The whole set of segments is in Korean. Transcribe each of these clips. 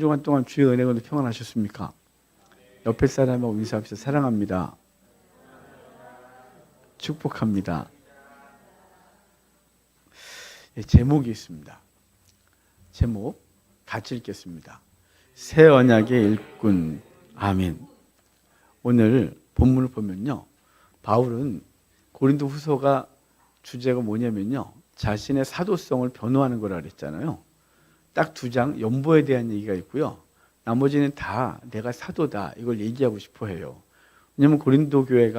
주간 동안 주의 은혜 가운데 평안하셨습니까? 옆에 사람하고 인사합시다. 사랑합니다. 축복합니다. 제목이 있습니다. 제목 같이 읽겠습니다. 새 언약의 일꾼. 아멘. 오늘 본문을 보면요, 바울은 고린도 후서가 주제가 뭐냐면요, 자신의 사도성을 변호하는 거라 그랬잖아요. 딱 2장 연보에 대한 얘기가 있고요, 나머지는 다 내가 사도다 이걸 얘기하고 싶어 해요. 왜냐하면 고린도 교회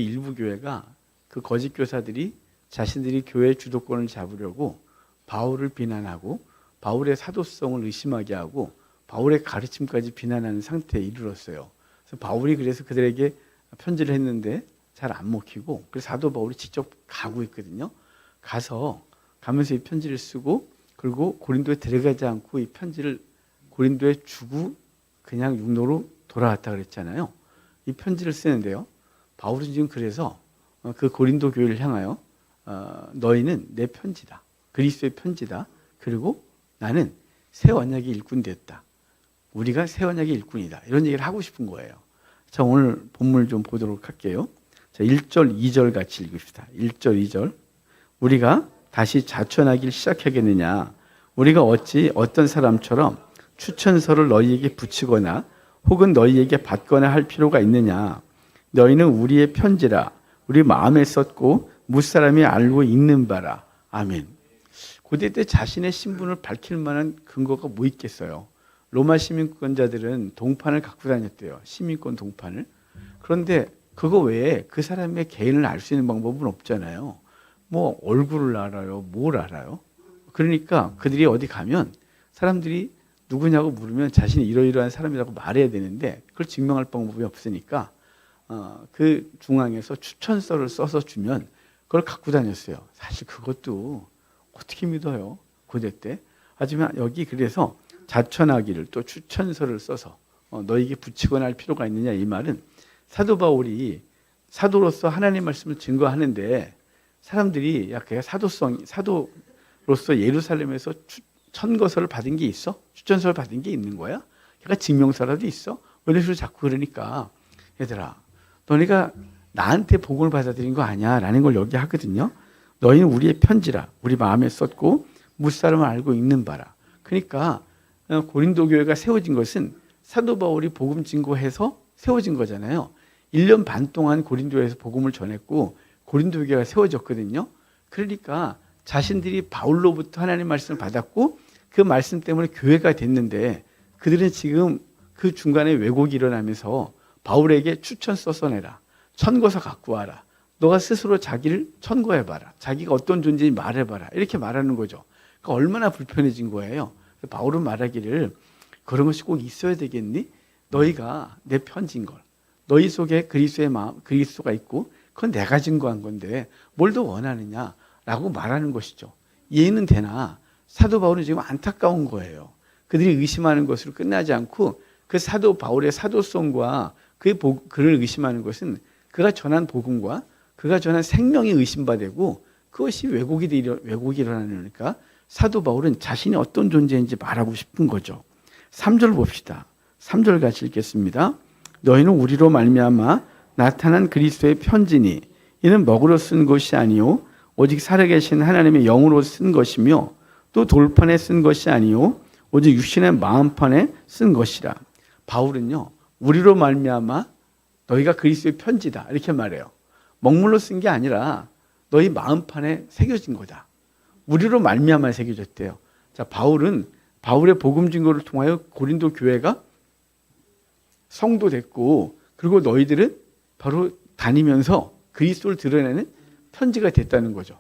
일부 교회가 그 거짓 교사들이 자신들이 교회의 주도권을 잡으려고 바울을 비난하고 바울의 사도성을 의심하게 하고 바울의 가르침까지 비난하는 상태에 이르렀어요. 그래서 그들에게 편지를 했는데 잘 안 먹히고, 그래서 사도 바울이 직접 가고 있거든요. 가면서 이 편지를 쓰고, 그리고 고린도에 들어가지 않고 이 편지를 고린도에 주고 그냥 육로로 돌아왔다 그랬잖아요. 이 편지를 쓰는데요, 바울은 지금 그래서 그 고린도 교회를 향하여 너희는 내 편지다, 그리스도의 편지다, 그리고 나는 새 언약의 일꾼 됐다, 우리가 새 언약의 일꾼이다, 이런 얘기를 하고 싶은 거예요. 자, 오늘 본문을 좀 보도록 할게요. 자, 1절 2절 같이 읽읍시다. 1절 2절. 우리가 다시 자천하길 시작하겠느냐? 우리가 어찌 어떤 사람처럼 추천서를 너희에게 붙이거나 혹은 너희에게 받거나 할 필요가 있느냐? 너희는 우리의 편지라 우리 마음에 썼고 무사람이 알고 있는 바라. 아멘. 고대 때 자신의 신분을 밝힐 만한 근거가 뭐 있겠어요? 로마 시민권자들은 동판을 갖고 다녔대요. 시민권 동판을. 그런데 그거 외에 그 사람의 개인을 알 수 있는 방법은 없잖아요. 뭐 얼굴을 알아요, 뭘 알아요? 그러니까 그들이 어디 가면 사람들이 누구냐고 물으면 자신이 이러이러한 사람이라고 말해야 되는데 그걸 증명할 방법이 없으니까 그 중앙에서 추천서를 써서 주면 그걸 갖고 다녔어요. 사실 그것도 어떻게 믿어요, 고대 때. 하지만 여기 그래서 자천하기를, 또 추천서를 써서 너에게 붙이거나 할 필요가 있느냐, 이 말은 사도 바울이 사도로서 하나님 말씀을 증거하는데 사람들이 야, 걔가 사도로서 예루살렘에서 천거서를 받은 게 있어? 추천서를 받은 게 있는 거야? 걔가 증명서라도 있어? 이런 식으로 자꾸 그러니까, 얘들아, 너네가 나한테 복음을 받아들인 거 아니야? 라는 걸 여기 하거든요. 너희는 우리의 편지라 우리 마음에 썼고 무사람을 알고 있는 바라. 그러니까 고린도 교회가 세워진 것은 사도 바울이 복음 증거해서 세워진 거잖아요. 1년 반 동안 고린도에서 복음을 전했고 고린도 교회가 세워졌거든요. 그러니까 자신들이 바울로부터 하나님 말씀을 받았고 그 말씀 때문에 교회가 됐는데, 그들은 지금 그 중간에 왜곡이 일어나면서 바울에게 추천 써서 내라, 천거서 갖고 와라, 너가 스스로 자기를 천거해봐라, 자기가 어떤 존재인지 말해봐라, 이렇게 말하는 거죠. 그러니까 얼마나 불편해진 거예요. 바울은 말하기를, 그런 것이 꼭 있어야 되겠니? 너희가 내 편지인 걸, 너희 속에 그리스도의 마음, 그리스도가 있고 그건 내가 증거한 건데 뭘 더 원하느냐라고 말하는 것이죠. 이해는 되나 사도 바울은 지금 안타까운 거예요. 그들이 의심하는 것으로 끝나지 않고 그 사도 바울의 사도성과 그를 의심하는 것은 그가 전한 복음과 그가 전한 생명이 의심받고 그것이 왜곡이 일어나니까 사도 바울은 자신이 어떤 존재인지 말하고 싶은 거죠. 3절 봅시다. 3절 같이 읽겠습니다. 너희는 우리로 말미암아 나타난 그리스도의 편지니 이는 먹으로 쓴 것이 아니요 오직 살아계신 하나님의 영으로 쓴 것이며 또 돌판에 쓴 것이 아니요 오직 육신의 마음판에 쓴 것이라. 바울은요, 우리로 말미암아 너희가 그리스도의 편지다 이렇게 말해요. 먹물로 쓴 게 아니라 너희 마음판에 새겨진 거다. 우리로 말미암아 새겨졌대요. 자, 바울은 바울의 복음 증거를 통하여 고린도 교회가 성도 됐고, 그리고 너희들은 바로 다니면서 그리스도를 드러내는 편지가 됐다는 거죠.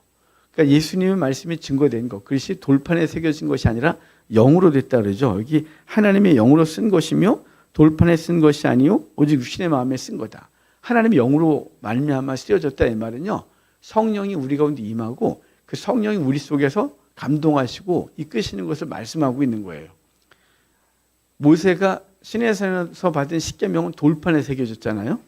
그러니까 예수님의 말씀이 증거된 것, 그것이 돌판에 새겨진 것이 아니라 영으로 됐다 그러죠. 여기 하나님의 영으로 쓴 것이며 돌판에 쓴 것이 아니요 오직 육신의 마음에 쓴 거다. 하나님의 영으로 말미암아 쓰여졌다, 이 말은요, 성령이 우리 가운데 임하고 그 성령이 우리 속에서 감동하시고 이끄시는 것을 말씀하고 있는 거예요. 모세가 시내산에서 받은 십계명은 돌판에 새겨졌잖아요.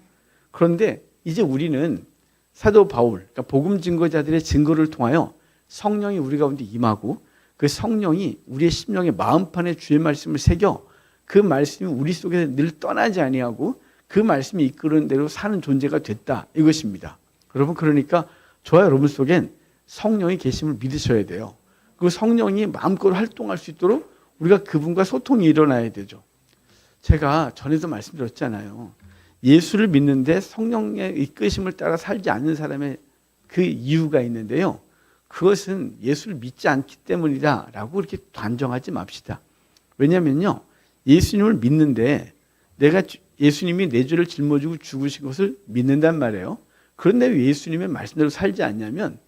그런데 이제 우리는 사도 바울, 그러니까 복음 증거자들의 증거를 통하여 성령이 우리 가운데 임하고 그 성령이 우리의 심령의 마음판에 주의 말씀을 새겨 그 말씀이 우리 속에서 늘 떠나지 아니하고 그 말씀이 이끄는 대로 사는 존재가 됐다, 이것입니다. 여러분, 그러니까 저와 여러분 속엔 성령이 계심을 믿으셔야 돼요. 그 성령이 마음껏 활동할 수 있도록 우리가 그분과 소통이 일어나야 되죠. 제가 전에도 말씀드렸잖아요. 예수를 믿는데 성령의 이끄심을 따라 살지 않는 사람의 그 이유가 있는데요. 그것은 예수를 믿지 않기 때문이다라고 이렇게 단정하지 맙시다. 왜냐면요, 예수님을 믿는데 내가 예수님이 내 죄를 짊어지고 죽으신 것을 믿는단 말이에요. 그런데 왜 예수님의 말씀대로 살지 않냐면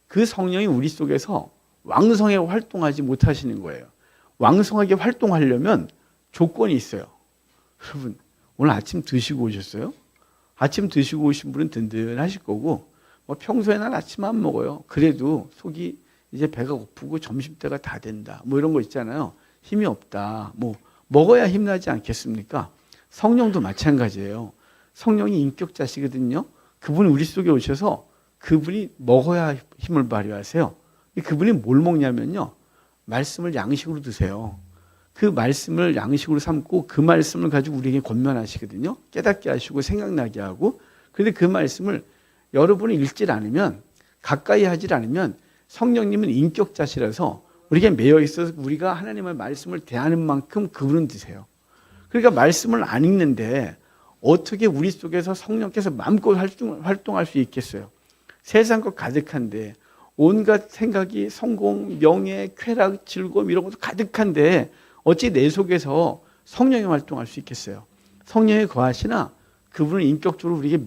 그 성령이 우리 속에서 왕성하게 활동하지 못하시는 거예요. 왕성하게 활동하려면 조건이 있어요. 여러분, 오늘 아침 드시고 오셨어요? 아침 드시고 오신 분은 든든하실 거고, 평소에 난 아침 안 먹어요. 그래도 속이 이제 배가 고프고 점심때가 다 된다, 이런 거 있잖아요. 힘이 없다. 먹어야 힘나지 않겠습니까? 성령도 마찬가지예요. 성령이 인격자시거든요. 그분이 우리 속에 오셔서 그분이 먹어야 힘을 발휘하세요. 그분이 뭘 먹냐면요, 말씀을 양식으로 드세요. 그 말씀을 양식으로 삼고 그 말씀을 가지고 우리에게 권면하시거든요. 깨닫게 하시고 생각나게 하고. 그런데 그 말씀을 여러분이 읽질 않으면, 가까이 하질 않으면 성령님은 인격자시라서 우리에게 매여 있어서 우리가 하나님의 말씀을 대하는 만큼 그분은 드세요. 그러니까 말씀을 안 읽는데 어떻게 우리 속에서 성령께서 마음껏 활동할 수 있겠어요? 세상 것 가득한데, 온갖 생각이 성공, 명예, 쾌락, 즐거움 이런 것도 가득한데 어찌 내 속에서 성령이 활동할 수 있겠어요? 성령이 거하시나 그분은 인격적으로 우리에게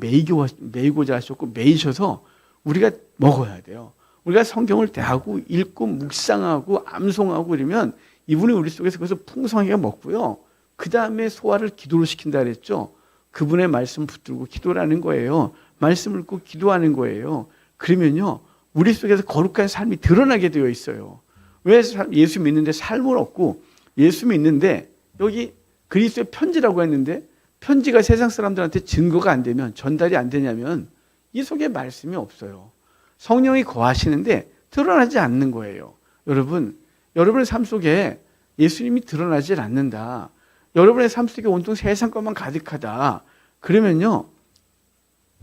매이고자 하셨고 매이셔서 우리가 먹어야 돼요. 우리가 성경을 대하고 읽고 묵상하고 암송하고 이러면 이분이 우리 속에서 그것을 풍성하게 먹고요. 그 다음에 소화를 기도로 시킨다 그랬죠. 그분의 말씀 붙들고 기도라는 거예요. 말씀을 읽고 기도하는 거예요. 그러면요, 우리 속에서 거룩한 삶이 드러나게 되어 있어요. 왜 예수 믿는데 삶은 없고, 예수 믿는데 여기 그리스도의 편지라고 했는데 편지가 세상 사람들한테 증거가 안 되면, 전달이 안 되냐면 이 속에 말씀이 없어요. 성령이 거하시는데 드러나지 않는 거예요. 여러분, 여러분의 삶 속에 예수님이 드러나지 않는다, 여러분의 삶 속에 온통 세상 것만 가득하다, 그러면요,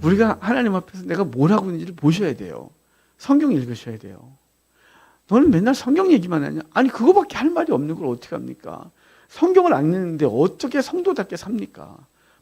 우리가 하나님 앞에서 내가 뭘 하고 있는지를 보셔야 돼요. 성경 읽으셔야 돼요. 너는 맨날 성경 얘기만 하냐? 아니, 그거밖에 할 말이 없는 걸 어떻게 합니까? 성경을 안 읽는데 어떻게 성도답게 삽니까?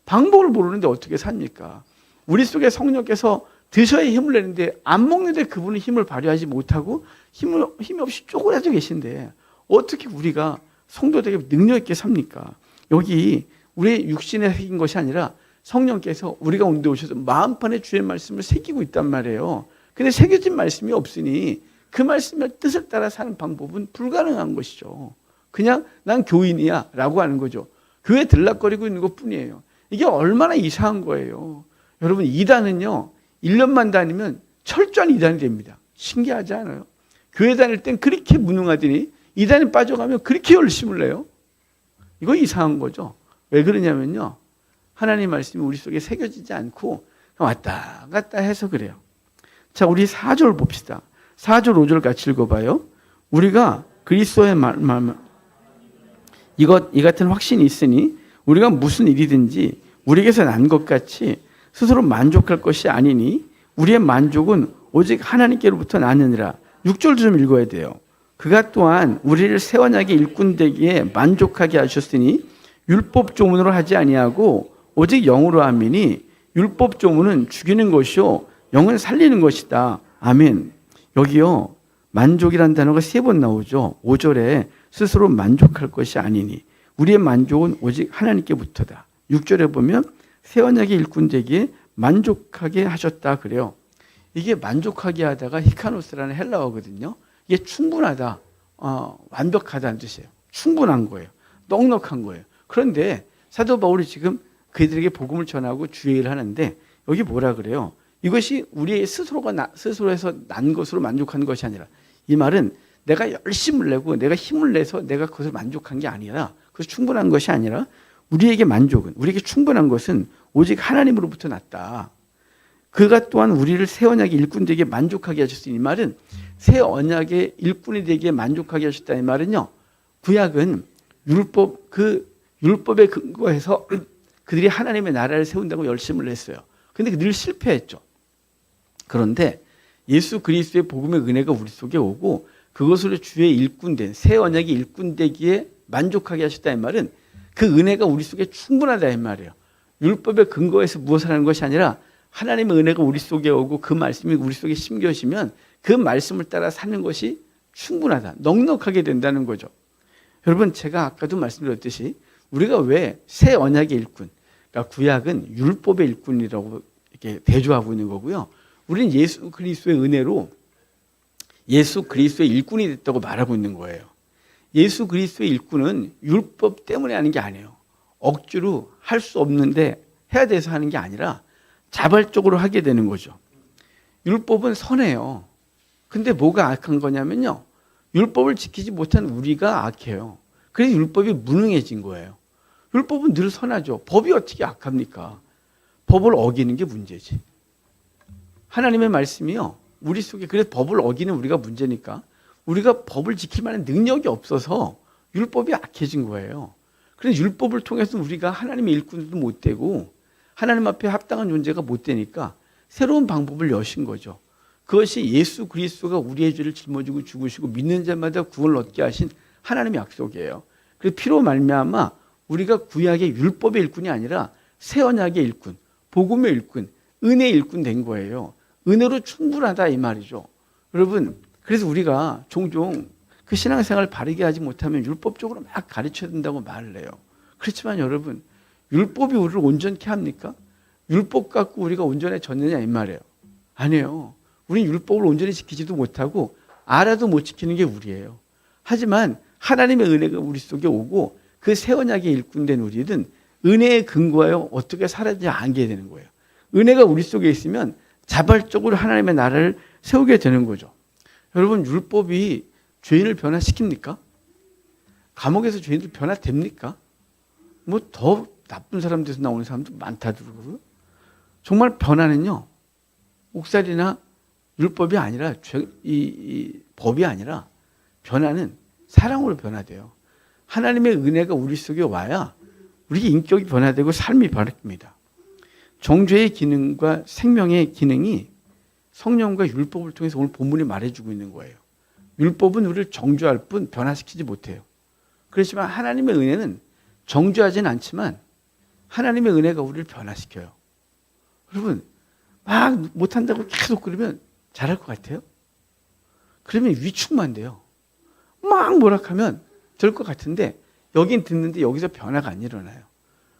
방법을 모르는데 어떻게 삽니까? 우리 속에 성령께서 드셔야 힘을 내는데 안 먹는데 그분은 힘을 발휘하지 못하고 힘이 없이 쪼그라져 계신데 어떻게 우리가 성도되게 능력 있게 삽니까? 여기 우리의 육신에 새긴 것이 아니라 성령께서 우리 가운데 오셔서 마음판에 주의 말씀을 새기고 있단 말이에요. 근데 새겨진 말씀이 없으니 그 말씀의 뜻을 따라 사는 방법은 불가능한 것이죠. 그냥 난 교인이야 라고 하는 거죠. 교회 들락거리고 있는 것 뿐이에요. 이게 얼마나 이상한 거예요. 여러분, 이단은요, 1년만 다니면 철저한 이단이 됩니다. 신기하지 않아요? 교회 다닐 땐 그렇게 무능하더니 이단에 빠져가면 그렇게 열심을 내요. 이거 이상한 거죠. 왜 그러냐면요, 하나님 말씀이 우리 속에 새겨지지 않고 왔다 갔다 해서 그래요. 자, 우리 4절 봅시다. 4절 5절 같이 읽어봐요. 우리가 그리스도의 이 같은 확신이 있으니 우리가 무슨 일이든지 우리에게서 난 것 같이 스스로 만족할 것이 아니니 우리의 만족은 오직 하나님께로부터 나느니라. 6절 좀 읽어야 돼요. 그가 또한 우리를 새 언약의 일꾼 되기에 만족하게 하셨으니 율법 조문으로 하지 아니하고 오직 영으로 함이니 율법 조문은 죽이는 것이요 영은 살리는 것이다. 아멘. 여기요, 만족이라는 단어가 3번 나오죠. 5절에 스스로 만족할 것이 아니니 우리의 만족은 오직 하나님께부터다. 6절에 보면 새 언약의 일꾼 되기에 만족하게 하셨다 그래요. 이게 만족하게 하다가 히카노스라는 헬라어거든요. 이게 충분하다, 완벽하다는 뜻이에요. 충분한 거예요. 넉넉한 거예요. 그런데 사도 바울이 지금 그들에게 복음을 전하고 주의를 하는데 여기 뭐라 그래요? 이것이 우리 스스로에서 난 것으로 만족하는 것이 아니라, 이 말은 내가 열심을 내고 내가 힘을 내서 내가 그것을 만족한 게 아니라, 그것이 충분한 것이 아니라 우리에게 충분한 것은 오직 하나님으로부터 났다. 그가 또한 우리를 새 언약의 일꾼 되게 만족하게 하셨으니, 이 말은 새 언약의 일꾼이 되게 만족하게 하셨다 이 말은요, 구약은 율법에 근거해서 그들이 하나님의 나라를 세운다고 열심을 했어요. 근데 늘 실패했죠. 그런데 예수 그리스도의 복음의 은혜가 우리 속에 오고 그것으로 주의 일꾼된 새 언약의 일꾼 되기에 만족하게 하셨다 이 말은 그 은혜가 우리 속에 충분하다 이 말이에요. 율법의 근거에서 무엇을 하는 것이 아니라 하나님의 은혜가 우리 속에 오고 그 말씀이 우리 속에 심겨지면 그 말씀을 따라 사는 것이 충분하다, 넉넉하게 된다는 거죠. 여러분, 제가 아까도 말씀드렸듯이 우리가 왜 새 언약의 일꾼, 그러니까 구약은 율법의 일꾼이라고 이렇게 대조하고 있는 거고요, 우리는 예수 그리스도의 은혜로 예수 그리스도의 일꾼이 됐다고 말하고 있는 거예요. 예수 그리스도의 일꾼은 율법 때문에 하는 게 아니에요. 억지로 할 수 없는데 해야 돼서 하는 게 아니라 자발적으로 하게 되는 거죠. 율법은 선해요. 근데 뭐가 악한 거냐면요, 율법을 지키지 못한 우리가 악해요. 그래서 율법이 무능해진 거예요. 율법은 늘 선하죠. 법이 어떻게 악합니까? 법을 어기는 게 문제지. 하나님의 말씀이요, 우리 속에, 그래서 법을 어기는 우리가 문제니까 우리가 법을 지킬 만한 능력이 없어서 율법이 악해진 거예요. 그래서 율법을 통해서 우리가 하나님의 일꾼도 못 되고 하나님 앞에 합당한 존재가 못 되니까 새로운 방법을 여신 거죠. 그것이 예수 그리스도가 우리의 죄를 짊어지고 죽으시고 믿는 자마다 구원을 얻게 하신 하나님의 약속이에요. 그래서 피로 말미암아 우리가 구약의 율법의 일꾼이 아니라 새 언약의 일꾼, 복음의 일꾼, 은혜의 일꾼 된 거예요. 은혜로 충분하다 이 말이죠. 여러분, 그래서 우리가 종종 그 신앙생활을 바르게 하지 못하면 율법적으로 막 가르쳐야 된다고 말을 해요. 그렇지만 여러분, 율법이 우리를 온전케 합니까? 율법 갖고 우리가 온전해졌느냐 이 말이에요. 아니에요. 우리는 율법을 온전히 지키지도 못하고 알아도 못 지키는 게 우리예요. 하지만 하나님의 은혜가 우리 속에 오고 그 새 언약의 일꾼된 우리는 은혜에 근거하여 어떻게 살아야지 알게 되는 거예요. 은혜가 우리 속에 있으면 자발적으로 하나님의 나라를 세우게 되는 거죠. 여러분, 율법이 죄인을 변화시킵니까? 감옥에서 죄인들 변화됩니까? 뭐 더 나쁜 사람 돼서 나오는 사람도 많다더라고요. 정말 변화는요, 옥살이나 율법이 아니라 이 법이 아니라 변화는 사랑으로 변화돼요. 하나님의 은혜가 우리 속에 와야 우리 인격이 변화되고 삶이 바뀝니다. 정죄의 기능과 생명의 기능이 성령과 율법을 통해서 오늘 본문이 말해주고 있는 거예요. 율법은 우리를 정죄할 뿐 변화시키지 못해요. 그렇지만 하나님의 은혜는 정죄하지는 않지만 하나님의 은혜가 우리를 변화시켜요. 여러분, 막 못한다고 계속 그러면 잘할 것 같아요? 그러면 위축만 돼요. 막 뭐락하면 될 것 같은데 여긴 듣는데 여기서 변화가 안 일어나요.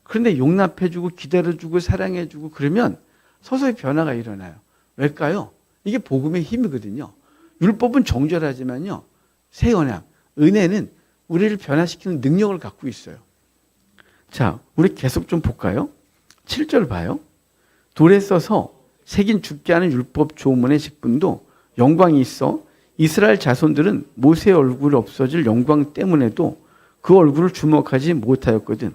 그런데 용납해주고 기다려주고 사랑해주고 그러면 서서히 변화가 일어나요. 왜일까요? 이게 복음의 힘이거든요. 율법은 정죄하지만요, 새 언약, 은혜는 우리를 변화시키는 능력을 갖고 있어요. 자, 우리 계속 좀 볼까요? 7절 봐요. 돌에 써서 새긴 죽게 하는 율법 조문의 직분도 영광이 있어 이스라엘 자손들은 모세의 얼굴 없어질 영광 때문에도 그 얼굴을 주목하지 못하였거든.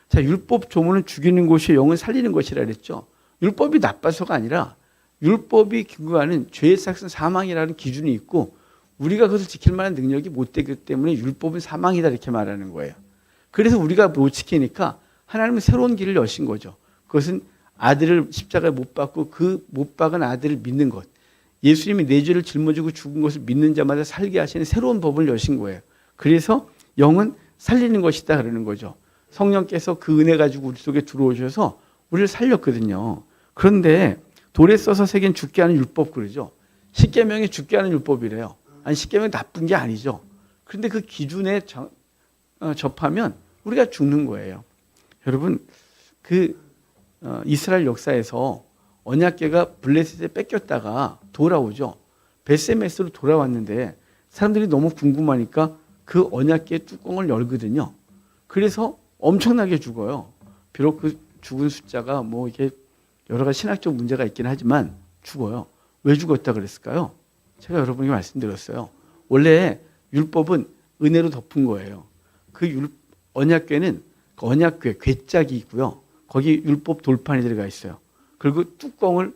자, 율법 조문은 죽이는 것이 영을 살리는 것이라 그랬죠. 율법이 나빠서가 아니라 율법이 근거하는 죄의 삭은 사망이라는 기준이 있고 우리가 그것을 지킬 만한 능력이 못 되기 때문에 율법은 사망이다 이렇게 말하는 거예요. 그래서 우리가 못 지키니까 하나님은 새로운 길을 여신 거죠. 그것은 아들을 십자가에 못 박고 그 못 박은 아들을 믿는 것, 예수님이 내 죄를 짊어지고 죽은 것을 믿는 자마다 살게 하시는 새로운 법을 여신 거예요. 그래서 영은 살리는 것이다 그러는 거죠. 성령께서 그 은혜 가지고 우리 속에 들어오셔서 우리를 살렸거든요. 그런데 돌에 써서 새긴 죽게 하는 율법 그러죠. 십계명이 죽게 하는 율법이래요. 아니, 십계명이 나쁜 게 아니죠. 그런데 그 기준에 접하면 우리가 죽는 거예요. 여러분, 이스라엘 역사에서 언약궤가 블레셋에 뺏겼다가 돌아오죠. 베세메스로 돌아왔는데 사람들이 너무 궁금하니까 그 언약궤 뚜껑을 열거든요. 그래서 엄청나게 죽어요. 비록 그 죽은 숫자가 뭐 이게 여러 가지 신학적 문제가 있긴 하지만 죽어요. 왜 죽었다 그랬을까요? 제가 여러분에게 말씀드렸어요. 원래 율법은 은혜로 덮은 거예요. 그 언약궤는 그 언약궤, 궤짝이 있고요. 거기 율법 돌판이 들어가 있어요. 그리고 뚜껑을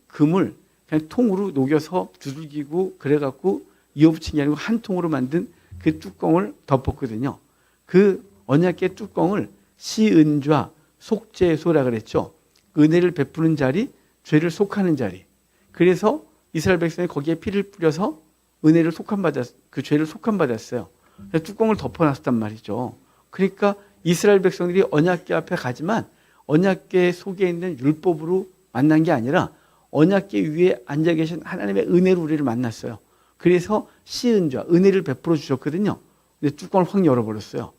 금을 그냥 통으로 녹여서 두들기고 그래갖고 이어붙인 게 아니고 한 통으로 만든 그 뚜껑을 덮었거든요. 그 언약궤 뚜껑을 시은좌 속죄소라 그랬죠. 은혜를 베푸는 자리, 죄를 속하는 자리. 그래서 이스라엘 백성이 거기에 피를 뿌려서 은혜를 그 죄를 속함받았어요. 뚜껑을 덮어놨단 말이죠. 그러니까 이스라엘 백성들이 언약궤 앞에 가지만 언약궤 속에 있는 율법으로 만난 게 아니라 언약궤 위에 앉아 계신 하나님의 은혜로 우리를 만났어요. 그래서 시은좌, 은혜를 베풀어 주셨거든요. 근데 뚜껑을 확 열어버렸어요.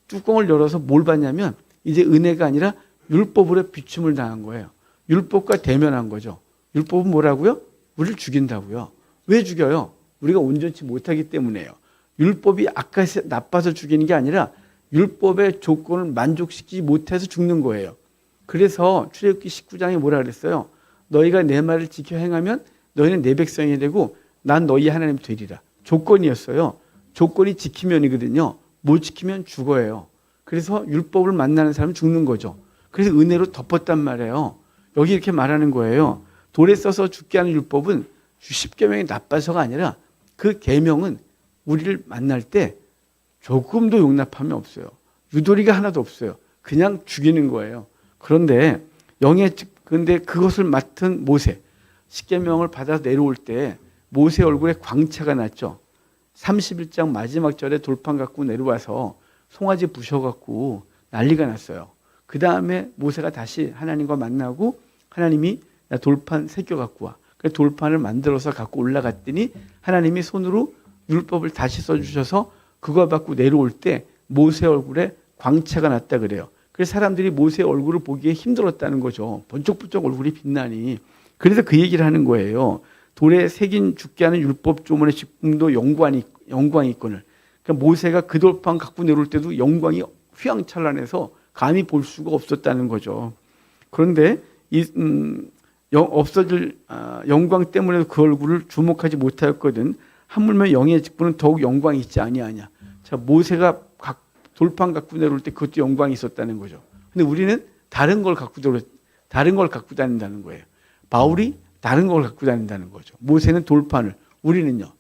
뚜껑을 열어서 뭘 봤냐면 이제 은혜가 아니라 율법으로 비춤을 당한 거예요. 율법과 대면한 거죠. 율법은 뭐라고요? 우리를 죽인다고요. 왜 죽여요? 우리가 온전치 못하기 때문에요. 율법이 악해서 나빠서 죽이는 게 아니라 율법의 조건을 만족시키지 못해서 죽는 거예요. 그래서 출애굽기 19장에 뭐라 그랬어요? 너희가 내 말을 지켜 행하면 너희는 내 백성이 되고 난 너희 하나님 되리라. 조건이었어요. 조건이 지키면이거든요. 못 지키면 죽어요. 그래서 율법을 만나는 사람은 죽는 거죠. 그래서 은혜로 덮었단 말이에요. 여기 이렇게 말하는 거예요. 돌에 써서 죽게 하는 율법은 10계명이 나빠서가 아니라 그 계명은 우리를 만날 때 조금도 용납함이 없어요. 유도리가 하나도 없어요. 그냥 죽이는 거예요. 그런데 근데 그것을 맡은 모세, 10계명을 받아서 내려올 때 모세 얼굴에 광채가 났죠. 31장 마지막 절에 돌판 갖고 내려와서 송아지 부셔갖고 난리가 났어요. 그 다음에 모세가 다시 하나님과 만나고 하나님이 나 돌판 새겨 갖고 와. 그래서 돌판을 만들어서 갖고 올라갔더니 하나님이 손으로 율법을 다시 써주셔서 그거 받고 내려올 때 모세 얼굴에 광채가 났다 그래요. 그래서 사람들이 모세 얼굴을 보기에 힘들었다는 거죠. 번쩍번쩍 얼굴이 빛나니. 그래서 그 얘기를 하는 거예요. 돌에 새긴 죽게 하는 율법 조문의 직분도 영광이 있거늘. 그러니까 모세가 그 돌판 갖고 내려올 때도 영광이 휘황찬란해서 감히 볼 수가 없었다는 거죠. 그런데 없어질 영광 때문에 그 얼굴을 주목하지 못하였거든. 하물며 영의 직분은 더욱 영광이 있지 아니하냐. 자, 모세가 돌판 갖고 내려올 때 그것도 영광이 있었다는 거죠. 근데 우리는 다른 걸 갖고 다닌다는 거예요. 바울이 다른 걸 갖고 다닌다는 거죠. 모세는 돌판을, 우리는요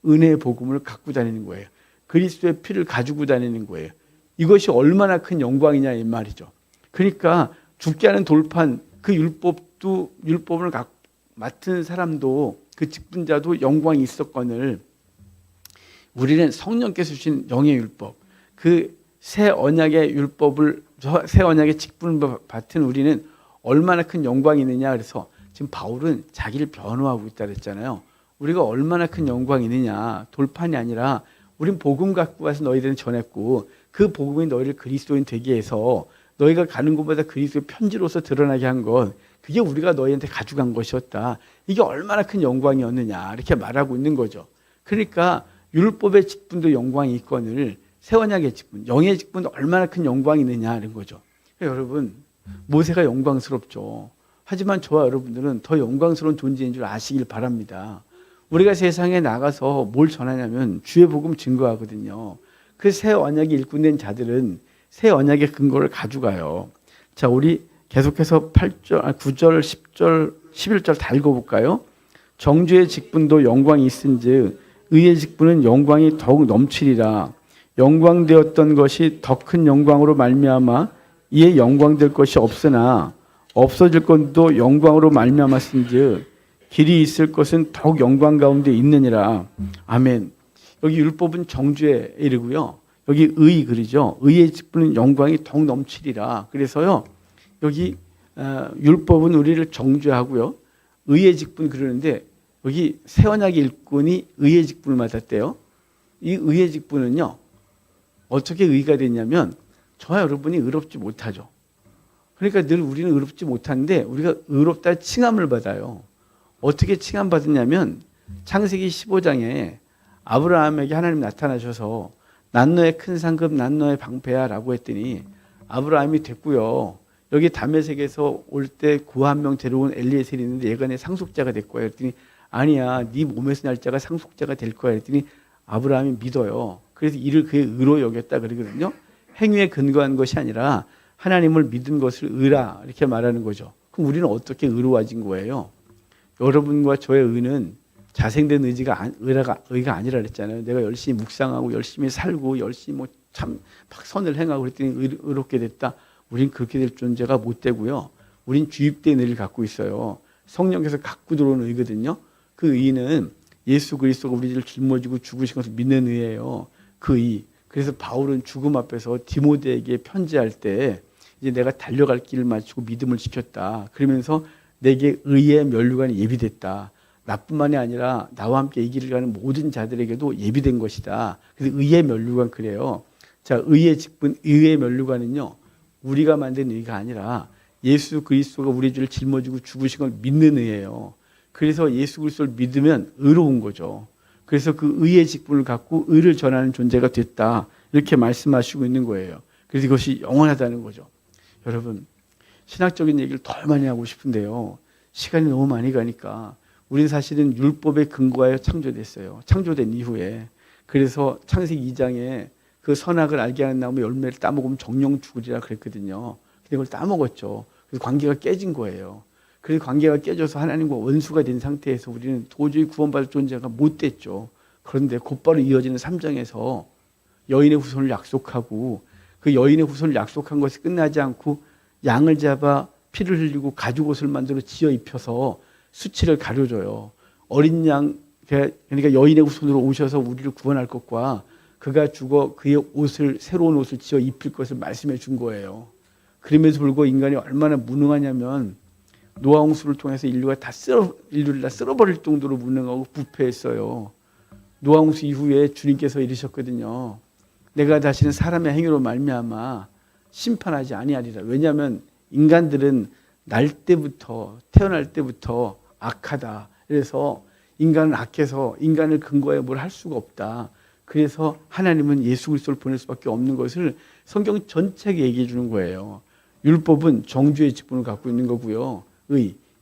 은혜의 복음을 갖고 다니는 거예요. 그리스도의 피를 가지고 다니는 거예요. 이것이 얼마나 큰 영광이냐 이 말이죠. 그러니까 죽게 하는 돌판, 그 율법을 맡은 사람도 그 직분자도 영광이 있었거늘 우리는 성령께서 주신 영의 율법, 그 새 언약의 율법을, 새 언약의 직분을 받은 우리는 얼마나 큰 영광이 있느냐. 그래서 지금 바울은 자기를 변호하고 있다 그랬잖아요. 우리가 얼마나 큰 영광이 있느냐. 돌판이 아니라 우린 복음 갖고 와서 너희들은 전했고 그 복음이 너희를 그리스도인 되게 해서 너희가 가는 곳마다 그리스도의 편지로서 드러나게 한 것, 그게 우리가 너희한테 가져간 것이었다. 이게 얼마나 큰 영광이었느냐 이렇게 말하고 있는 거죠. 그러니까 율법의 직분도 영광이 있거늘 새 언약의 직분, 영의 직분도 얼마나 큰 영광이 있느냐 이런 거죠. 그러니까 여러분, 모세가 영광스럽죠. 하지만 저와 여러분들은 더 영광스러운 존재인 줄 아시길 바랍니다. 우리가 세상에 나가서 뭘 전하냐면 주의 복음 증거하거든요. 그 새 언약이 일꾼된 자들은 새 언약의 근거를 가져가요. 자, 우리 계속해서 8절, 9절, 10절, 11절 다 읽어볼까요? 정죄의 직분도 영광이 있은즉 의의 직분은 영광이 더욱 넘치리라. 영광되었던 것이 더 큰 영광으로 말미암아 이에 영광될 것이 없으나 없어질 것도 영광으로 말미암았은즉 길이 있을 것은 더욱 영광 가운데 있느니라. 아멘. 여기 율법은 정죄에 이르고요. 여기 의 그러죠. 의의 직분은 영광이 더욱 넘치리라. 그래서요. 여기 율법은 우리를 정죄하고요. 의의 직분 그러는데 여기 새 언약의 일꾼이 의의 직분을 맡았대요. 이 의의 직분은요. 어떻게 의가 됐냐면 저와 여러분이 의롭지 못하죠. 그러니까 늘 우리는 의롭지 못한데 우리가 의롭다 칭함을 받아요. 어떻게 칭함받았냐면 창세기 15장에 아브라함에게 하나님 나타나셔서 난 너의 큰 상급, 난 너의 방패야 라고 했더니 아브라함이 됐고요. 여기 다메섹에서 올 때 구 한 명 데려온 엘리에셀이 있는데 얘가 내 상속자가 될 거야. 그랬더니 아니야, 네 몸에서 날 자가 상속자가 될 거야. 그랬더니 아브라함이 믿어요. 그래서 이를 그의 의로 여겼다 그러거든요. 행위에 근거한 것이 아니라 하나님을 믿은 것을 의라 이렇게 말하는 거죠. 그럼 우리는 어떻게 의로워진 거예요? 여러분과 저의 의는 자생된 의가 아니라 그랬잖아요. 내가 열심히 묵상하고 열심히 살고 열심히 참 선을 행하고 그랬더니 의롭게 됐다. 우린 그렇게 될 존재가 못 되고요. 우린 주입된 의를 갖고 있어요. 성령께서 갖고 들어오는 의거든요. 그 의는 예수 그리스도가 우리를 짊어지고 죽으신 것을 믿는 의예요. 그 의. 그래서 바울은 죽음 앞에서 디모데에게 편지할 때 이제 내가 달려갈 길을 마치고 믿음을 지켰다. 그러면서 내게 의의 면류관이 예비됐다. 나뿐만이 아니라 나와 함께 이 길을 가는 모든 자들에게도 예비된 것이다. 그래서 의의 면류관 그래요. 자, 의의 직분, 의의 면류관은요. 우리가 만든 의가 아니라 예수 그리스도가 우리 죄를 짊어지고 죽으신 걸 믿는 의예요. 그래서 예수 그리스도를 믿으면 의로운 거죠. 그래서 그 의의 직분을 갖고 의를 전하는 존재가 됐다. 이렇게 말씀하시고 있는 거예요. 그래서 이것이 영원하다는 거죠. 여러분, 신학적인 얘기를 더 많이 하고 싶은데요. 시간이 너무 많이 가니까 우리는 사실은 율법에 근거하여 창조됐어요. 창조된 이후에. 그래서 창세기 2장에 그 선악을 알게 하는 나무 열매를 따먹으면 정령 죽으리라 그랬거든요. 근데 그걸 따먹었죠. 그래서 관계가 깨진 거예요. 그래서 관계가 깨져서 하나님과 원수가 된 상태에서 우리는 도저히 구원받을 존재가 못 됐죠. 그런데 곧바로 이어지는 3장에서 여인의 후손을 약속하고 그 여인의 후손을 약속한 것이 끝나지 않고 양을 잡아 피를 흘리고 가죽 옷을 만들어 지어 입혀서 수치를 가려줘요. 어린 양, 그러니까 여인의 후손으로 오셔서 우리를 구원할 것과 그가 죽어 그의 옷을, 새로운 옷을 지어 입힐 것을 말씀해 준 거예요. 그럼에도 불구하고 인간이 얼마나 무능하냐면 노아 홍수를 통해서 인류를 다 쓸어버릴 정도로 무능하고 부패했어요. 노아 홍수 이후에 주님께서 이르셨거든요. 내가 다시는 사람의 행위로 말미암아 심판하지 아니하리라. 왜냐하면 인간들은 태어날 때부터 악하다. 그래서 인간은 악해서 인간을 근거해 뭘 할 수가 없다. 그래서 하나님은 예수 그리스도를 보낼 수밖에 없는 것을 성경 전체에 얘기해 주는 거예요. 율법은 정죄의 직분을 갖고 있는 거고요.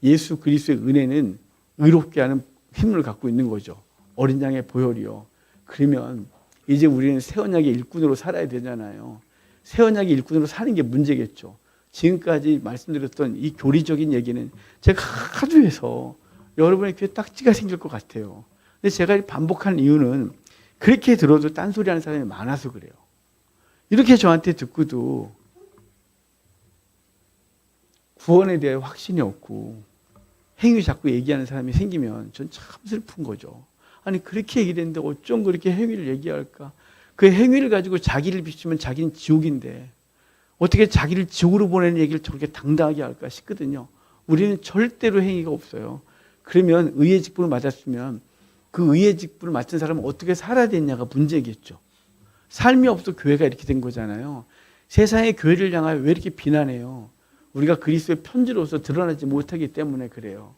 예수 그리스도의 은혜는 의롭게 하는 힘을 갖고 있는 거죠. 어린 양의 보혈이요. 그러면 이제 우리는 새 언약의 일꾼으로 살아야 되잖아요. 새 언약의 일꾼으로 사는 게 문제겠죠. 지금까지 말씀드렸던 이 교리적인 얘기는 제가 하도 해서 여러분의 귀에 딱지가 생길 것 같아요. 근데 제가 반복하는 이유는 그렇게 들어도 딴소리 하는 사람이 많아서 그래요. 이렇게 저한테 듣고도 구원에 대해 확신이 없고 행위 자꾸 얘기하는 사람이 생기면 전 참 슬픈 거죠. 아니 그렇게 얘기했는데 어쩜 그렇게 행위를 얘기할까? 그 행위를 가지고 자기를 비추면 자기는 지옥인데 어떻게 자기를 지옥으로 보내는 얘기를 저렇게 당당하게 할까 싶거든요. 우리는 절대로 행위가 없어요. 그러면 의의 직분을 맞았으면 그 의의 직분을 맡은 사람은 어떻게 살아야 되냐가 문제겠죠. 삶이 없어 교회가 이렇게 된 거잖아요. 세상의 교회를 향하여 왜 이렇게 비난해요? 우리가 그리스도의 편지로서 드러나지 못하기 때문에 그래요.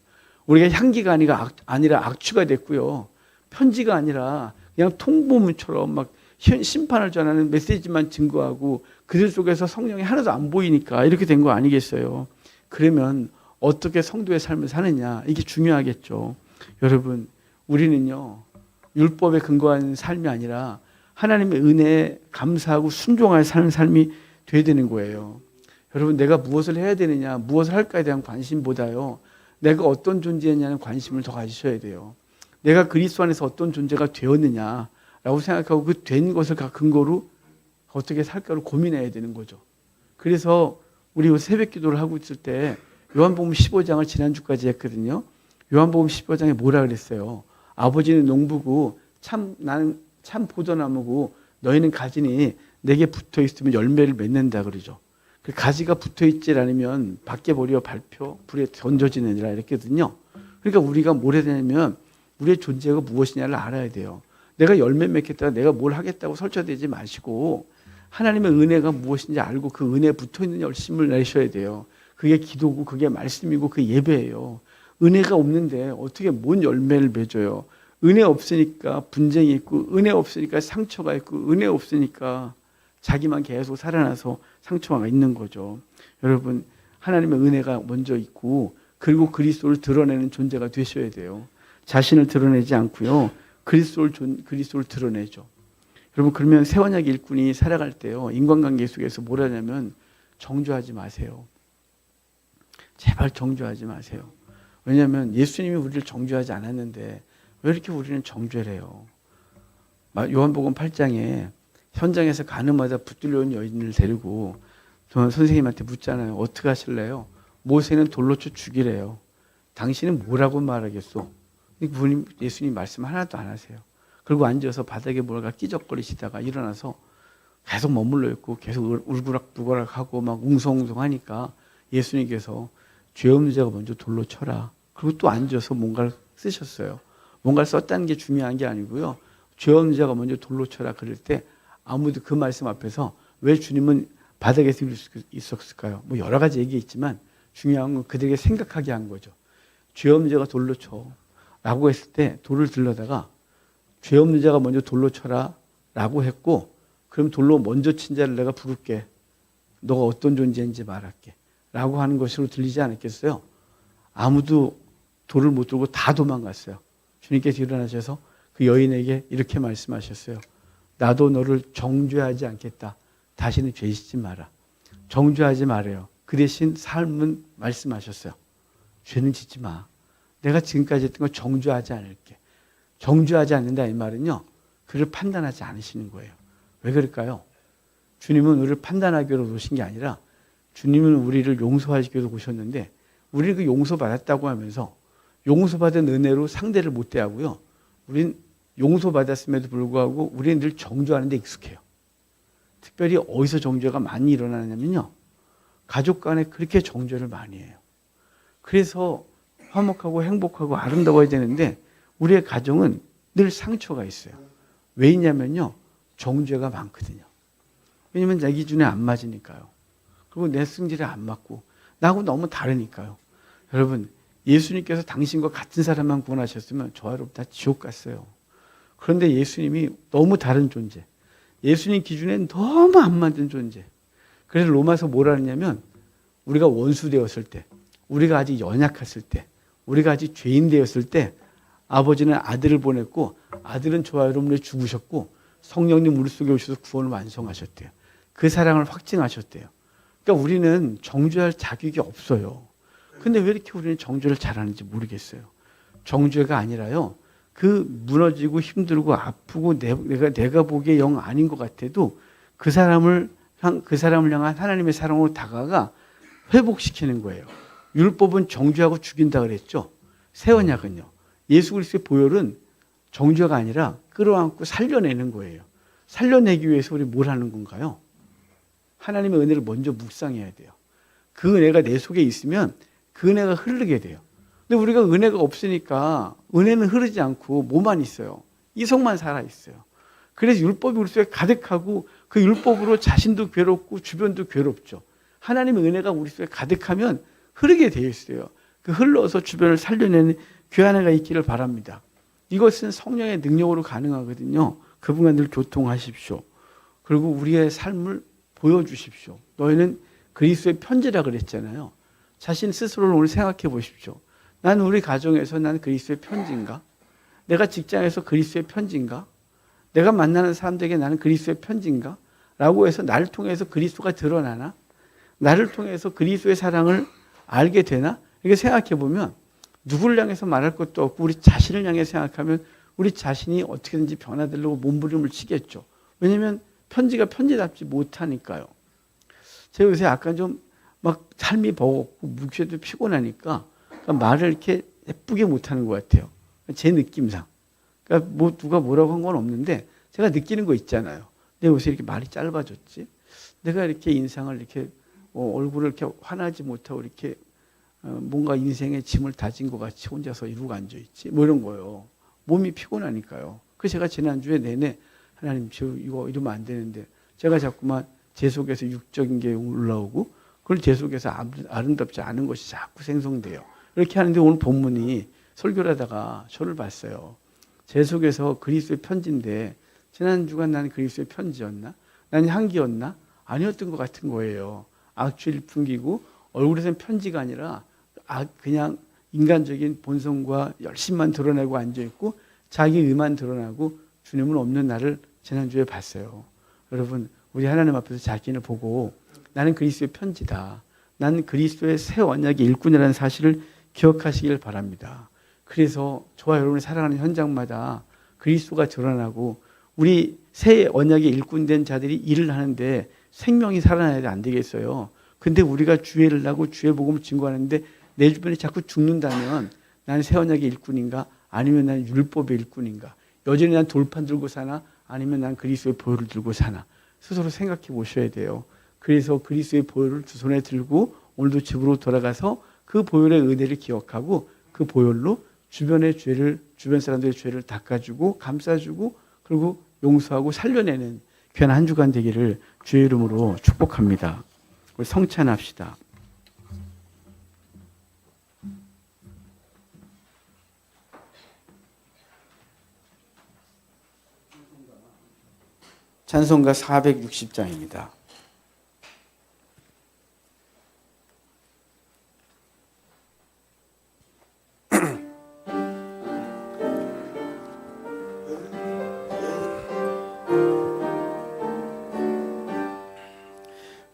우리가 향기가 아니라 악취가 됐고요. 편지가 아니라 그냥 통보문처럼 막 심판을 전하는 메시지만 증거하고 그들 속에서 성령이 하나도 안 보이니까 이렇게 된 거 아니겠어요? 그러면 어떻게 성도의 삶을 사느냐 이게 중요하겠죠. 여러분 우리는요 율법에 근거한 삶이 아니라 하나님의 은혜에 감사하고 순종하여 사는 삶이 돼야 되는 거예요. 여러분 내가 무엇을 해야 되느냐 무엇을 할까에 대한 관심보다요 내가 어떤 존재냐는 관심을 더 가지셔야 돼요. 내가 그리스도 안에서 어떤 존재가 되었느냐라고 생각하고 그 된 것을 근거로 어떻게 살까를 고민해야 되는 거죠. 그래서 우리 새벽 기도를 하고 있을 때 요한복음 15장을 지난주까지 했거든요. 요한복음 15장에 뭐라 그랬어요? 아버지는 농부고 나는 참 포도나무고 너희는 가지니 내게 붙어 있으면 열매를 맺는다 그러죠. 그 가지가 붙어 있지 않으면 밖에 버려 발표 불에 던져지느니라 이랬거든요. 그러니까 우리가 뭘 해야 되냐면 우리의 존재가 무엇이냐를 알아야 돼요. 내가 열매 맺겠다가 내가 뭘 하겠다고 설쳐되지 마시고 하나님의 은혜가 무엇인지 알고 그 은혜에 붙어있는 열심을 내셔야 돼요. 그게 기도고 그게 말씀이고 그게 예배예요. 은혜가 없는데 어떻게 뭔 열매를 맺어요. 은혜 없으니까 분쟁이 있고 은혜 없으니까 상처가 있고 은혜 없으니까 자기만 계속 살아나서 상처가 있는 거죠. 여러분 하나님의 은혜가 먼저 있고 그리고 그리스도를 드러내는 존재가 되셔야 돼요. 자신을 드러내지 않고요. 그리스도를 드러내죠. 여러분 그러면 새 언약 일꾼이 살아갈 때요. 인간관계 속에서 뭘 하냐면 정죄하지 마세요. 제발 정죄하지 마세요. 왜냐하면 예수님이 우리를 정죄하지 않았는데 왜 이렇게 우리는 정죄를 해요? 요한복음 8장에 현장에서 가늠하다 붙들려온 여인을 데리고 선생님한테 묻잖아요. 어떻게 하실래요? 모세는 돌로 쳐 죽이래요. 당신은 뭐라고 말하겠소? 예수님 말씀 하나도 안 하세요. 그리고 앉아서 바닥에 뭐가 끼적거리시다가 일어나서 계속 머물러 있고 계속 울그락불그락하고 막 웅성웅성하니까 예수님께서 죄 없는 자가 먼저 돌로 쳐라. 그리고 또 앉아서 뭔가를 쓰셨어요. 뭔가를 썼다는 게 중요한 게 아니고요. 죄 없는 자가 먼저 돌로 쳐라. 그럴 때 아무도 그 말씀 앞에서 왜 주님은 바닥에서 있었을까요? 뭐 여러 가지 얘기했지만 중요한 건 그들에게 생각하게 한 거죠. 죄 없는 자가 돌로 쳐. 라고 했을 때 돌을 들러다가 죄 없는 자가 먼저 돌로 쳐라. 라고 했고 그럼 돌로 먼저 친 자를 내가 부를게. 너가 어떤 존재인지 말할게. 라고 하는 것으로 들리지 않았겠어요? 아무도 돌을 못 들고 다 도망갔어요. 주님께서 일어나셔서 그 여인에게 이렇게 말씀하셨어요. 나도 너를 정죄하지 않겠다. 다시는 죄 짓지 마라. 정죄하지 말아요. 그 대신 삶은 말씀하셨어요. 죄는 짓지 마. 내가 지금까지 했던 거 정죄하지 않을게. 정죄하지 않는다 이 말은요. 그를 판단하지 않으시는 거예요. 왜 그럴까요? 주님은 우리를 판단하기 위해서 오신 게 아니라 주님은 우리를 용서하시기 위해서 오셨는데 우리는 그 용서받았다고 하면서 용서받은 은혜로 상대를 못 대하고요. 우린 용서받았음에도 불구하고 우리는 늘 정죄하는 데 익숙해요. 특별히 어디서 정죄가 많이 일어나냐면요. 가족 간에 그렇게 정죄를 많이 해요. 그래서 화목하고 행복하고 아름다워야 되는데 우리의 가정은 늘 상처가 있어요. 왜 있냐면요. 정죄가 많거든요. 왜냐면 내 기준에 안 맞으니까요. 그리고 내 승질에 안 맞고 나하고 너무 다르니까요. 여러분 예수님께서 당신과 같은 사람만 구원하셨으면 저하로 다 지옥 갔어요. 그런데 예수님이 너무 다른 존재. 예수님 기준에 너무 안 맞는 존재. 그래서 로마서 뭐라 하냐면 우리가 원수 되었을 때, 우리가 아직 연약했을 때, 우리가 아직 죄인 되었을 때 아버지는 아들을 보냈고 아들은 저와 여러분을 죽으셨고 성령님 우리 속에 오셔서 구원을 완성하셨대요. 그 사랑을 확증하셨대요. 그러니까 우리는 정죄할 자격이 없어요. 근데 왜 이렇게 우리는 정죄를 잘하는지 모르겠어요. 정죄가 아니라요. 그 무너지고 힘들고 아프고 내가 보기에 영 아닌 것 같아도 그 사람을 향한 하나님의 사랑으로 다가가 회복시키는 거예요. 율법은 정죄하고 죽인다 그랬죠. 새 언약은요. 예수 그리스도의 보혈은 정죄가 아니라 끌어안고 살려내는 거예요. 살려내기 위해서 우리 뭘 하는 건가요? 하나님의 은혜를 먼저 묵상해야 돼요. 그 은혜가 내 속에 있으면 그 은혜가 흐르게 돼요. 근데 우리가 은혜가 없으니까 은혜는 흐르지 않고 뭐만 있어요? 이성만 살아있어요. 그래서 율법이 우리 속에 가득하고 그 율법으로 자신도 괴롭고 주변도 괴롭죠. 하나님의 은혜가 우리 속에 가득하면 흐르게 되어 있어요. 그 흘러서 주변을 살려내는 귀한 은혜가 있기를 바랍니다. 이것은 성령의 능력으로 가능하거든요. 그분과 늘 교통하십시오. 그리고 우리의 삶을 보여주십시오. 너희는 그리스도의 편지라 그랬잖아요. 자신 스스로를 오늘 생각해 보십시오. 난 우리 가정에서 난 그리스도의 편지인가? 내가 직장에서 그리스도의 편지인가? 내가 만나는 사람들에게 나는 그리스도의 편지인가? 라고 해서 나를 통해서 그리스도가 드러나나? 나를 통해서 그리스도의 사랑을 알게 되나? 이렇게 생각해 보면 누구를 향해서 말할 것도 없고 우리 자신을 향해 생각하면 우리 자신이 어떻게든지 변화되려고 몸부림을 치겠죠. 왜냐하면 편지가 편지답지 못하니까요. 제가 요새 약간 좀 막 삶이 버겁고 묵셔도 피곤하니까 말을 이렇게 예쁘게 못하는 것 같아요. 제 느낌상. 그러니까 뭐 누가 뭐라고 한 건 없는데 제가 느끼는 거 있잖아요. 내가 요새 이렇게 말이 짧아졌지? 내가 이렇게 인상을 이렇게 얼굴을 이렇게 환하지 못하고 이렇게 뭔가 인생의 짐을 다진 것 같이 혼자서 이러고 앉아있지? 뭐 이런 거예요. 몸이 피곤하니까요. 그래서 제가 지난주에 내내 하나님 저 이거 이러면 안 되는데 제가 자꾸만 제 속에서 육적인 게 올라오고 그걸 제 속에서 아름답지 않은 것이 자꾸 생성돼요. 이렇게 하는데 오늘 본문이 설교를 하다가 저를 봤어요. 제 속에서 그리스도의 편지인데 지난주가 난 그리스도의 편지였나? 난 향기였나? 아니었던 것 같은 거예요. 악취를 풍기고 얼굴에서는 편지가 아니라 그냥 인간적인 본성과 열심만 드러내고 앉아있고 자기 의만 드러나고 주님은 없는 나를 지난주에 봤어요. 여러분 우리 하나님 앞에서 자신을 보고 나는 그리스도의 편지다. 나는 그리스도의 새 언약의 일꾼이라는 사실을 기억하시길 바랍니다. 그래서 저와 여러분이 살아가는 현장마다 그리스도가 드러나고 우리 새 언약의 일꾼된 자들이 일을 하는데 생명이 살아나야 안 되겠어요. 근데 우리가 주의를 하고 주의 복음을 증거하는데 내 주변에 자꾸 죽는다면 나는 새 언약의 일꾼인가? 아니면 나는 율법의 일꾼인가? 여전히 난 돌판 들고 사나? 아니면 난 그리스도의 보혈을 들고 사나? 스스로 생각해 보셔야 돼요. 그래서 그리스도의 보혈을 두 손에 들고 오늘도 집으로 돌아가서 그 보혈의 은혜를 기억하고 그 보혈로 주변의 죄를, 주변 사람들의 죄를 닦아주고 감싸주고 그리고 용서하고 살려내는 귀한 한 주간 되기를 주의 이름으로 축복합니다. 우리 성찬합시다. 찬송가 460장입니다.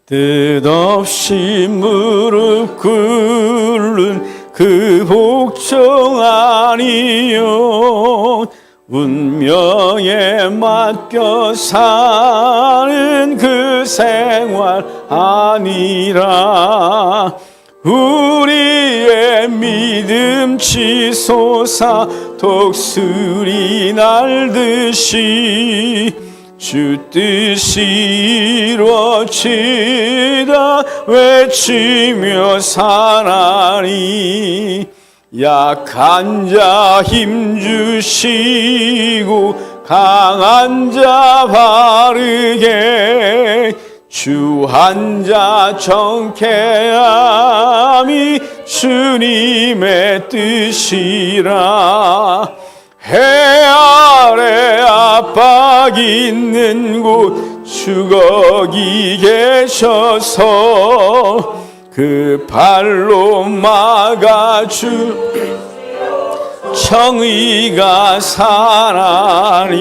뜻없이 무릎 꿇는 그 복종 아니요 운명에 맡겨 사는 그 생활 아니라 우리의 믿음 치솟아 독수리 날듯이 주 뜻이 이루어지다 외치며 사나니 약한 자 힘주시고 강한 자 바르게 주한 자 정케함이 주님의 뜻이라 해 아래 압박 있는 곳 주 거기 계셔서 그 발로 막아주 정의가 사나니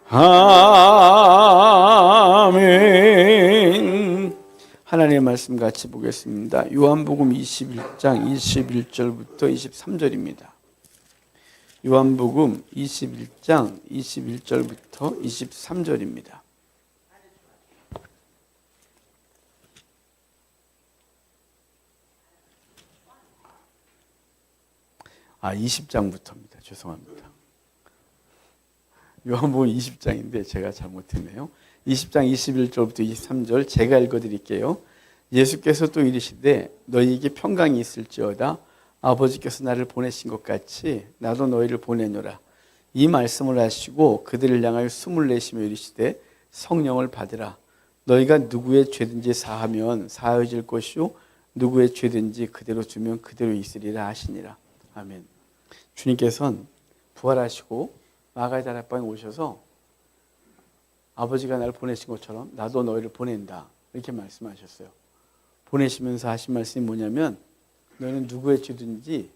아멘. 하나님의 말씀 같이 보겠습니다. 요한복음 21장 21절부터 23절입니다. 요한복음 21장 21절부터 23절입니다. 아, 20장부터입니다. 죄송합니다. 요한복음 20장인데 제가 잘못했네요. 20장 21절부터 23절 제가 읽어드릴게요. 예수께서 또 이르시되 너희에게 평강이 있을지어다 아버지께서 나를 보내신 것 같이 나도 너희를 보내노라. 이 말씀을 하시고 그들을 향하여 숨을 내쉬며 이르시되 성령을 받으라. 너희가 누구의 죄든지 사하면 사하여질 것이요 누구의 죄든지 그대로 주면 그대로 있으리라 하시니라. 아멘. 주님께서는 부활하시고 마가의 다락방에 오셔서 아버지가 나를 보내신 것처럼 나도 너희를 보낸다 이렇게 말씀하셨어요. 보내시면서 하신 말씀이 뭐냐면 너희는 누구의 죄든지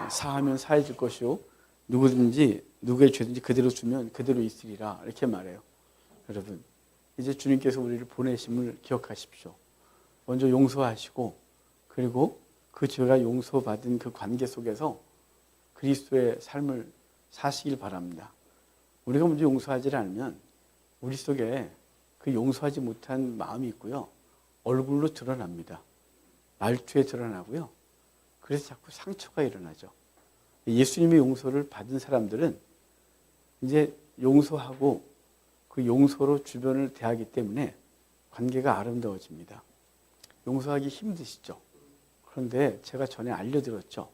사하면 사해질 것이요 누구든지 누구의 죄든지 그대로 주면 그대로 있으리라 이렇게 말해요. 여러분 이제 주님께서 우리를 보내심을 기억하십시오. 먼저 용서하시고 그리고 그 죄가 용서받은 그 관계 속에서 그리스도의 삶을 사시길 바랍니다. 우리가 먼저 용서하지 않으면 우리 속에 그 용서하지 못한 마음이 있고요. 얼굴로 드러납니다. 말투에 드러나고요. 그래서 자꾸 상처가 일어나죠. 예수님의 용서를 받은 사람들은 이제 용서하고 그 용서로 주변을 대하기 때문에 관계가 아름다워집니다. 용서하기 힘드시죠? 그런데 제가 전에 알려드렸죠.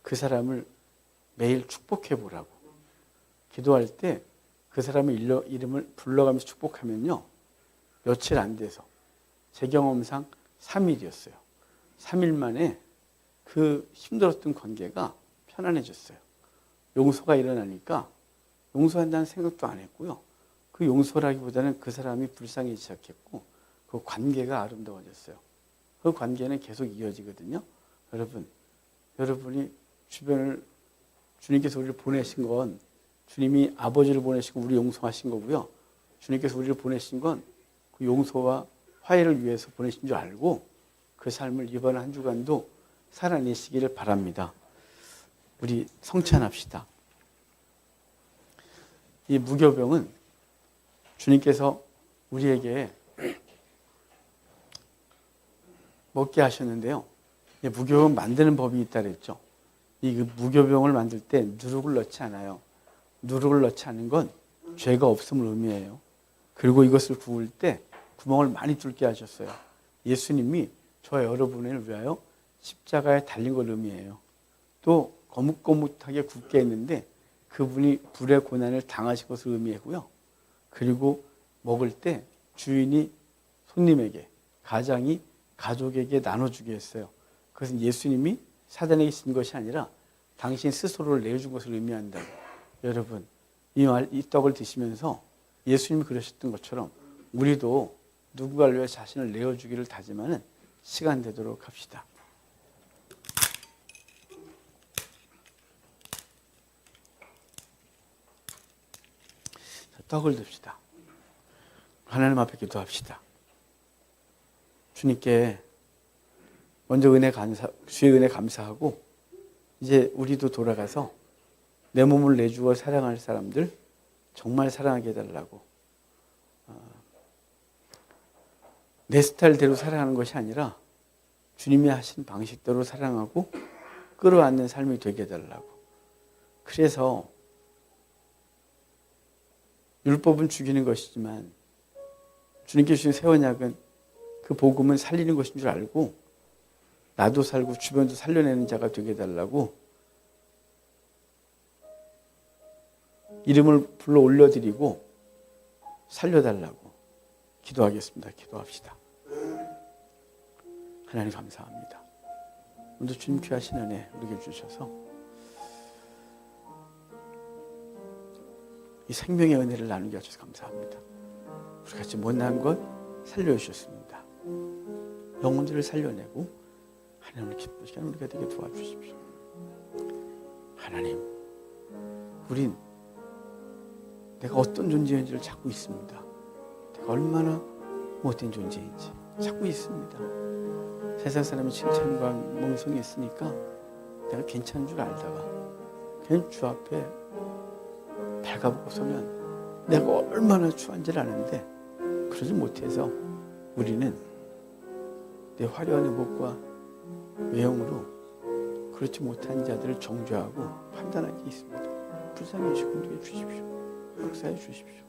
그 사람을 매일 축복해 보라고. 기도할 때 그 사람의 이름을 불러가면서 축복하면요. 며칠 안 돼서 제 경험상 3일이었어요. 3일 만에 그 힘들었던 관계가 편안해졌어요. 용서가 일어나니까 용서한다는 생각도 안 했고요. 그 용서라기보다는 그 사람이 불쌍해지기 시작했고 그 관계가 아름다워졌어요. 그 관계는 계속 이어지거든요. 여러분이 주변을 주님께서 우리를 보내신 건 주님이 아버지를 보내시고 우리 용서하신 거고요. 주님께서 우리를 보내신 건 그 용서와 화해를 위해서 보내신 줄 알고 그 삶을 이번 한 주간도 살아내시기를 바랍니다. 우리 성찬합시다. 이 무교병은 주님께서 우리에게 먹게 하셨는데요. 이 무교병 만드는 법이 있다 그랬죠. 이 무교병을 만들 때 누룩을 넣지 않아요. 누룩을 넣지 않는 건 죄가 없음을 의미해요. 그리고 이것을 구울 때 구멍을 많이 뚫게 하셨어요. 예수님이 저와 여러분을 위하여 십자가에 달린 걸 의미해요. 또 거뭇거뭇하게 굽게 했는데 그분이 불의 고난을 당하신 것을 의미하고요. 그리고 먹을 때 주인이 손님에게, 가장이 가족에게 나눠주게 했어요. 그것은 예수님이 사단에게 진 것이 아니라 당신 스스로를 내어준 것을 의미한다고. 여러분, 이 떡을 드시면서 예수님이 그러셨던 것처럼 우리도 누군가를 위해 자신을 내어주기를 다짐하는 시간 되도록 합시다. 떡을 듭시다. 하나님 앞에 기도합시다. 주님께 먼저 주의 은혜 감사하고 이제 우리도 돌아가서 내 몸을 내주어 사랑할 사람들 정말 사랑하게 해달라고. 내 스타일대로 사랑하는 것이 아니라 주님이 하신 방식대로 사랑하고 끌어안는 삶이 되게 해달라고. 그래서 율법은 죽이는 것이지만 주님께 주신 새 언약은 그 복음은 살리는 것인 줄 알고 나도 살고 주변도 살려내는 자가 되게 해달라고 이름을 불러 올려드리고 살려달라고 기도하겠습니다. 기도합시다. 하나님 감사합니다. 오늘 주님 귀하신 은혜 우리에게 주셔서 이 생명의 은혜를 나누게 하셔서 감사합니다. 우리같이 못난 것 살려주셨습니다. 영혼들을 살려내고 하나님을 기쁘시게 하는 우리가 되게 도와주십시오. 하나님, 우린 내가 어떤 존재인지를 찾고 있습니다. 내가 얼마나 못된 존재인지 찾고 있습니다. 세상 사람이 칭찬과 멍성이 있으니까 내가 괜찮은 줄 알다가 그냥 주 앞에 발가벗고 서면 내가 얼마나 추한지를 아는데 그러지 못해서 우리는 내 화려한 의복과 외형으로 그렇지 못한 자들을 정죄하고 판단하게 있습니다. 불쌍히 여기시고 주십시오. 역사해 주십시오.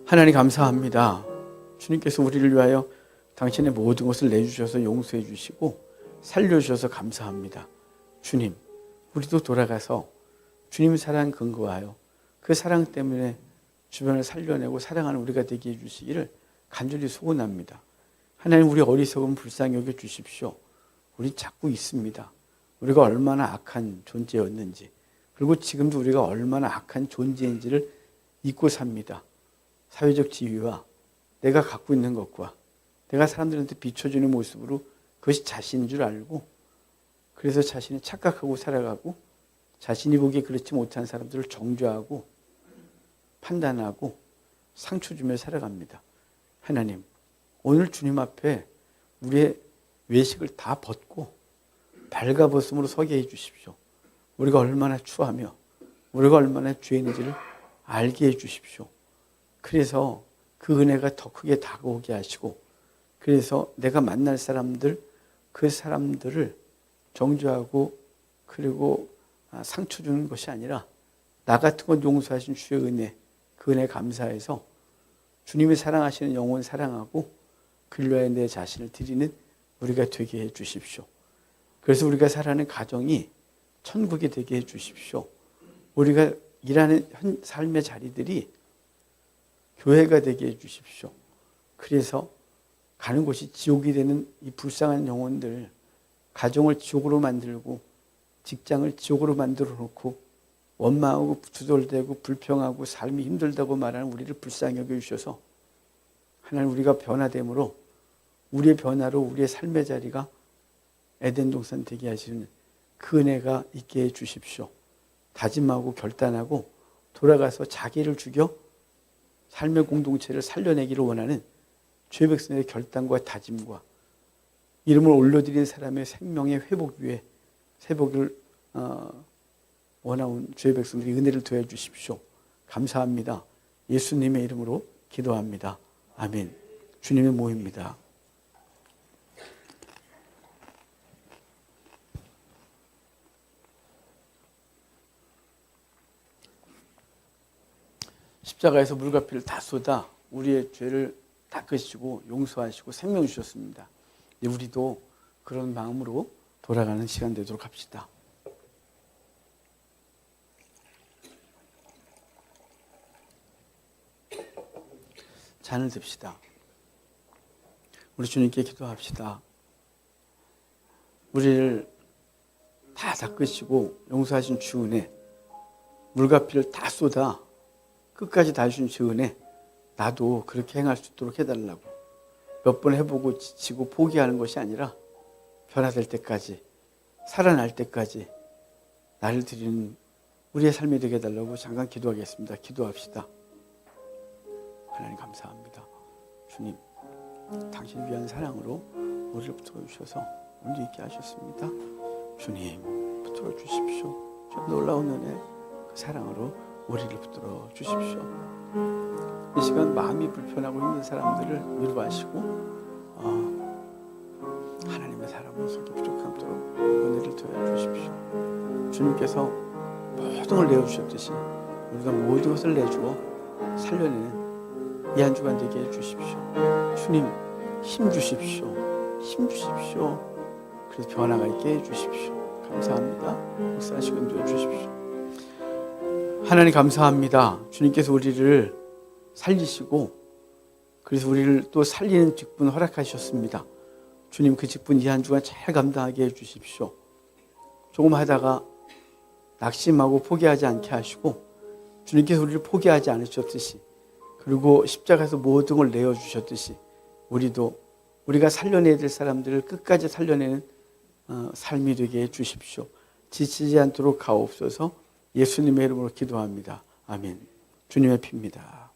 하나님 감사합니다. 주님께서 우리를 위하여 당신의 모든 것을 내주셔서 용서해 주시고 살려주셔서 감사합니다. 주님, 우리도 돌아가서 주님 사랑 근거하여 그 사랑 때문에 주변을 살려내고 사랑하는 우리가 되게 해주시기를 간절히 소원합니다. 하나님, 우리 어리석은 불쌍히 여겨 주십시오. 우리 찾고 있습니다. 우리가 얼마나 악한 존재였는지, 그리고 지금도 우리가 얼마나 악한 존재인지를 잊고 삽니다. 사회적 지위와 내가 갖고 있는 것과 내가 사람들한테 비춰주는 모습으로 그것이 자신인 줄 알고 그래서 자신을 착각하고 살아가고 자신이 보기에 그렇지 못한 사람들을 정죄하고 판단하고 상처 주며 살아갑니다. 하나님, 오늘 주님 앞에 우리의 외식을 다 벗고 발가벗음으로 서게 해 주십시오. 우리가 얼마나 추하며 우리가 얼마나 죄인인지를 알게 해 주십시오. 그래서 그 은혜가 더 크게 다가오게 하시고 그래서 내가 만날 사람들, 그 사람들을 정죄하고 그리고 상처 주는 것이 아니라 나 같은 건 용서하신 주의 은혜, 그 은혜 감사해서 주님이 사랑하시는 영혼 사랑하고 그를 위하여 내 자신을 드리는 우리가 되게 해 주십시오. 그래서 우리가 살아가는 가정이 천국이 되게 해 주십시오. 우리가 일하는 삶의 자리들이 교회가 되게 해 주십시오. 그래서 가는 곳이 지옥이 되는 이 불쌍한 영혼들, 가정을 지옥으로 만들고 직장을 지옥으로 만들어 놓고 원망하고 두덜대고 불평하고 삶이 힘들다고 말하는 우리를 불쌍히 여겨주셔서 하나님, 우리가 변화됨으로 우리의 변화로 우리의 삶의 자리가 에덴 동산 되게 하시는 그 은혜가 있게 해 주십시오. 다짐하고 결단하고 돌아가서 자기를 죽여 삶의 공동체를 살려내기를 원하는 주의 백성의 결단과 다짐과 이름을 올려드린 사람의 생명의 회복 위에 회복을 원하온 주의 백성들이 은혜를 더해 주십시오. 감사합니다. 예수님의 이름으로 기도합니다. 아멘. 주님의 모입니다. 십자가에서 물과 피를 다 쏟아 우리의 죄를 닦으시고 용서하시고 생명 주셨습니다. 우리도 그런 마음으로 돌아가는 시간 되도록 합시다. 잔을 듭시다. 우리 주님께 기도합시다. 우리를 다 닦으시고 용서하신 주 은혜, 물과 피를 다 쏟아 끝까지 다 주신 주 은혜, 나도 그렇게 행할 수 있도록 해달라고. 몇 번 해보고 지치고 포기하는 것이 아니라 변화될 때까지, 살아날 때까지 나를 드리는 우리의 삶이 되게 해달라고 잠깐 기도하겠습니다. 기도합시다. 하나님 감사합니다. 주님, 당신 위한 사랑으로 우리를 붙들어 주셔서 온유 있게 하셨습니다. 주님, 붙들어 주십시오. 저 놀라운 은혜, 그 사랑으로 우리를 붙들어 주십시오. 이 시간 마음이 불편하고 힘든 사람들을 위로하시고 하나님의 사랑으로 속이 부족함도록 은혜를 더해 주십시오. 주님께서 모든 걸 내어주셨듯이 우리가 모든 것을 내주어 살려내는 이 한 주간 되게 해주십시오. 주님, 힘 주십시오. 힘 주십시오. 그래서 변화가 있게 해주십시오. 감사합니다. 역사하시고 인도해 주십시오. 하나님 감사합니다. 주님께서 우리를 살리시고 그래서 우리를 또 살리는 직분 허락하셨습니다. 주님, 그 직분 이 한 주간 잘 감당하게 해주십시오. 조금 하다가 낙심하고 포기하지 않게 하시고 주님께서 우리를 포기하지 않으셨듯이 그리고 십자가에서 모든 걸 내어주셨듯이 우리도 우리가 살려내야 될 사람들을 끝까지 살려내는 삶이 되게 해주십시오. 지치지 않도록 가옵소서. 예수님의 이름으로 기도합니다. 아멘. 주님의 피입니다.